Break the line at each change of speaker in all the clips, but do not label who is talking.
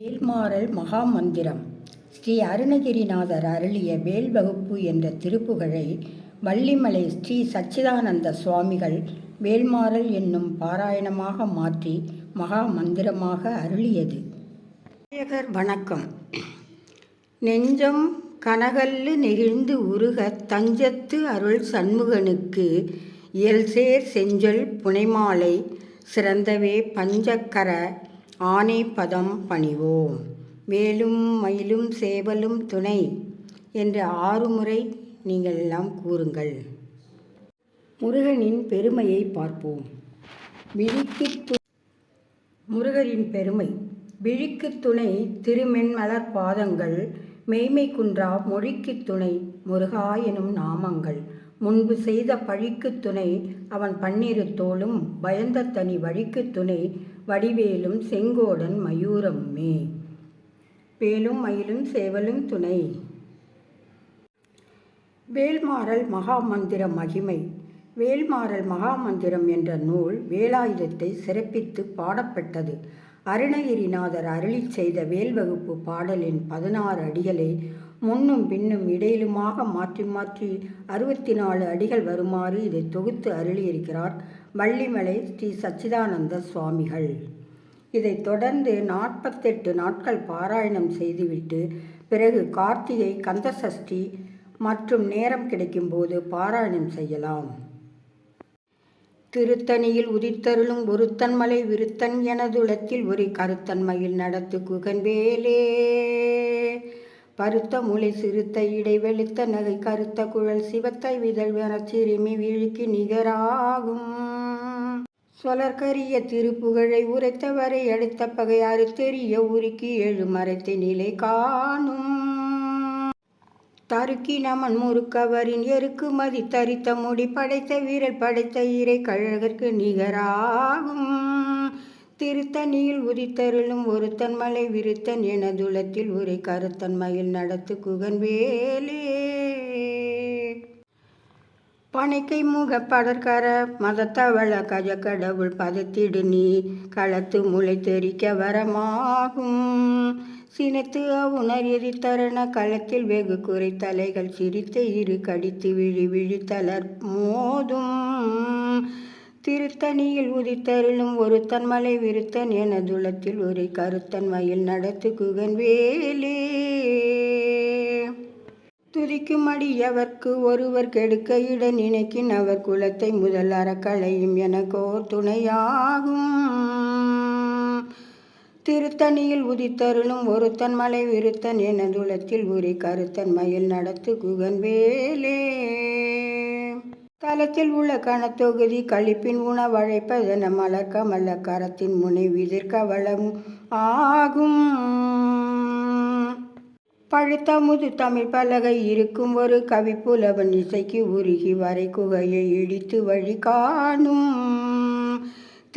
வேல்மாறல் மகாமந்திரம். ஸ்ரீ அருணகிரிநாதர் அருளிய வேல் வகுப்பு என்ற திருப்புகழை வள்ளிமலை ஸ்ரீ சச்சிதானந்த சுவாமிகள் வேல்மாறல் என்னும் பாராயணமாக மாற்றி மகா மந்திரமாக அருளியது. வணக்கம். நெஞ்சம் கனகல்லு நெகிழ்ந்து உருக தஞ்சத்து அருள் சண்முகனுக்கு இயல்சேர் செஞ்சொல் புனைமாலை சிறந்தவே பஞ்சக்கர ஆனை பதம் பணிவோம். வேலும் மயிலும் சேவலும் துணை என்று 6 முறை நீங்கள் எல்லாம் கூறுங்கள். முருகனின் பெருமையை பார்ப்போம். முருகரின் பெருமை. விழிக்கு துணை திருமென்மலர் பாதங்கள், மெய்மை குன்றா மொழிக்கு துணை முருகா எனும் நாமங்கள், முன்பு செய்த பழிக்கு துணை அவன் 12 தோளும், பயந்த தனி வழிக்கு துணை வடிவேலும் செங்கோடன் மயூரமுமே. வேலும் மயிலும் சேவலும் துணை. வேல்மாறல் மகாமந்திர மகிமை. வேல்மாறல் மகாமந்திரம் என்ற நூல் வேலாயுதத்தை சிறப்பித்து பாடப்பட்டது. அருணகிரிநாதர் அருளிச் செய்த வேல்வகுப்பு பாடலின் 16 அடிகளை முன்னும் பின்னும் இடையிலுமாக மாற்றி மாற்றி 64 அடிகள் வருமாறு இதை தொகுத்து அருளியிருக்கிறார் வள்ளிமலை ஸ்ரீ சச்சிதானந்த சுவாமிகள். இதைத் தொடர்ந்து 48 நாட்கள் பாராயணம் செய்துவிட்டு பிறகு கார்த்திகை, கந்தசஷ்டி மற்றும் நேரம் கிடைக்கும்போது பாராயணம் செய்யலாம். திருத்தணியில் உதித்தருளும் ஒருத்தன்மலை விருத்தன் எனதுளத்தில் ஒரு கருத்தன்மையில் நடத்து குகன்வேலே. பருத்த மூளை சிறுத்த இடை வெளுத்த நகை கருத்த குழல் சிவத்தை விதழ் சிறுமி வீழிக்கு நிகராகும். சொலற்கரிய திருப்புகழை உரைத்தவரை அடுத்த பகை அறுத்தெறிய உருக்கி 7 மறைத்த நிலை காணும். தருக்கி நமன் முறுக்கவரின் எருக்கு மதி தரித்த முடி படைத்த வீரல் படைத்த இறை கழகற்கு நிகராகும். திருத்தணியில் உதித்தருளும் ஒருத்தன்மலை விருத்தன் எனதுளத்தில் உரை கருத்தன்மையில் நடத்து குகன்வேலே. பனைக்கை முக படற்கர மதத்தவள கஜக்கடவுள் பதத்திடு நீ களத்து முளை தெரிக்க வரமாகும். சினத்து அவுணர் எதிர்த்தரண களத்தில் வெகு குறை தலைகள் சிரித்த இரு கடித்து விழி விழித்தலர் மோதும். திருத்தணியில் உதித்தருளும் ஒருத்தன்மலை விருத்தன் எனதுளத்தில் ஒரு கருத்தன்மையில் நடத்து குகன்வேலே. துதிக்கும் அடியவர்க்கு ஒருவர் கெடுக்க இட நினைக்கின் அவர் குலத்தை முதல் அறக்களையும் எனக்கோ துணையாகும். திருத்தணியில் உதித்தருளும் ஒருத்தன்மலை விருத்தன் எனதுளத்தில் ஒரு கருத்தன்மையில் நடத்து குகன்வேலே. தலத்தில் உள்ள கணத்தொகுதி கழிப்பின் உணவழைப்பதென மலர்க்க மல்ல கரத்தின் முனை விதிர்க்க வளம் ஆகும். பழுத்த முது தமிழ் பலகை இருக்கும் ஒரு கவிப்புலவன் இசைக்கு உருகி வரை குகையை இடித்து வழி காணும்.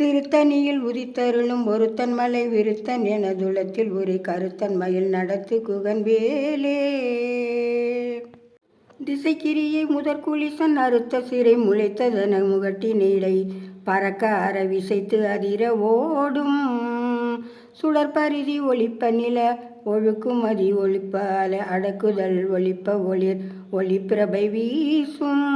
திருத்தணியில் உதித்தருளும் ஒருத்தன்மலை விருத்தன் எனதுளத்தில் ஒரு கருத்தன்மையில் நடத்து குகன்வேலே. திசைக்கிரியை முதற்குளிசன் அறுத்த சிறை முளைத்ததன முகட்டி நீளை பறக்க அற விசைத்து அதிர ஓடும். சுடற்பரிதி ஒளிப்ப நில ஒழுக்கும் அதி ஒளிப்ப அல அடக்குதல் ஒளிப்ப ஒளிர் ஒளிப்பிரபை வீசும்.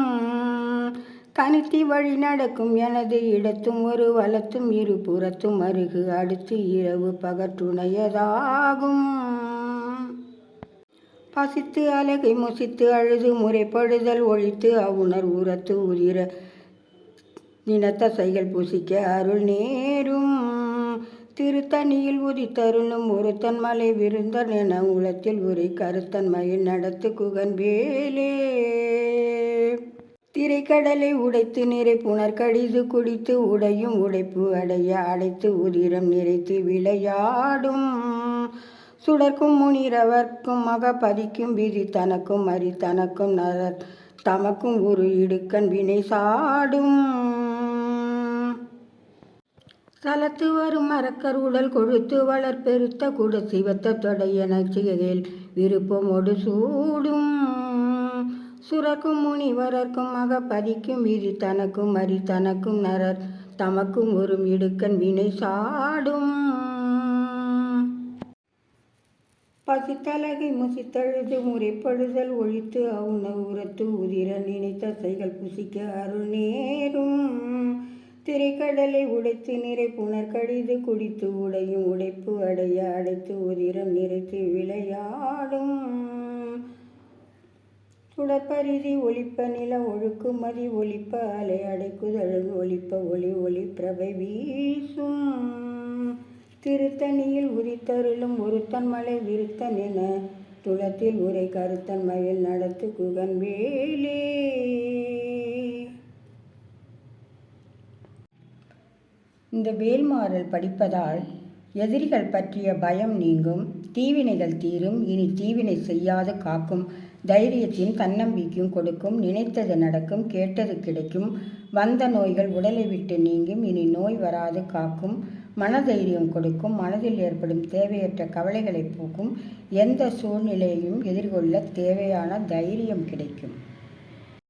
தனித்தி வழி நடக்கும் எனது இடத்தும் ஒரு வலத்தும் இரு புறத்தும் அருகு அடுத்து இரவு பகற்றுணையதாகும். பசித்து அலகை முசித்து அழுது முறைப்படுதல் ஒழித்து அவுணர் உரத்து உதிர நினத்தசைகள் புசிக்க அருள் நேரும். திருத்தணியில் உதித்தருளும் ஒருத்தன்மலை விருந்தன் என உளத்தில் உரை கருத்தன்மையில் நடத்து குகன்வேலே. திரைக்கடலை உடைத்து நிறை புனர்கடிது குடித்து உடையும் உடைப்பு அடைய அடைத்து உதிரம் நிறைத்து விளையாடும். சுடர்க்கும் முனிரவர்க்கும் மகபதிக்கும் விதி தனக்கும் அரி தனக்கும் நரர் தமக்கும் ஒரு இடுக்கண் வினை சாடும். தலத்து வரும் மரக்கர் உடல் கொழுத்து வளர் பெருத்த கூட சிவத்த தொடையன சிகையில் விருப்பமோடு சூடும். சுரக்கும் முனிவரர்க்கும் மகபதிக்கும் விதி தனக்கும் அரி தனக்கும் நரர் தமக்கும் ஒரு இடுக்கண் வினை சாடும். பசித்தலகை முசித்தழுது முறைப்படுதல் ஒழித்து அவுண உரத்து உதிர நினைத்த தசைகள் புசிக்க அருள் நேரும். திரைக்கடலை உடைத்து நிறை புனர் கடிது குடித்து உடையும் உடைப்பு அடைய அடைத்து உதிரம் நிறைத்து விளையாடும். சுடற்பரிதி ஒளிப்ப நில ஒழுக்குமதி ஒளிப்ப அலை அடைக்குதழல் ஒளிப்ப ஒளி ஒளி பிரபை வீசும். திருத்தணியில் உரித்தருளும் ஒருத்தன் மலை விருத்தன் என துளத்தில் உரை கருத்தன் மயில் நடத்து குகன் வேலே. இந்த வேல்மாறல் படிப்பதால் எதிரிகள் பற்றிய பயம் நீங்கும், தீவினைகள் தீரும். இனி தீவினை செய்யாது காக்கும். தைரியத்தின் தன்னம்பிக்கையும் கொடுக்கும். நினைத்தது நடக்கும், கேட்டது கிடைக்கும். வந்த நோய்கள் உடலை விட்டு நீங்கும். இனி நோய் வராது காக்கும். மனதைரியம் கொடுக்கும். மனதில் ஏற்படும் தேவையற்ற கவலைகளை போக்கும். எந்த சூழ்நிலையையும் எதிர்கொள்ள தேவையான தைரியம் கிடைக்கும்.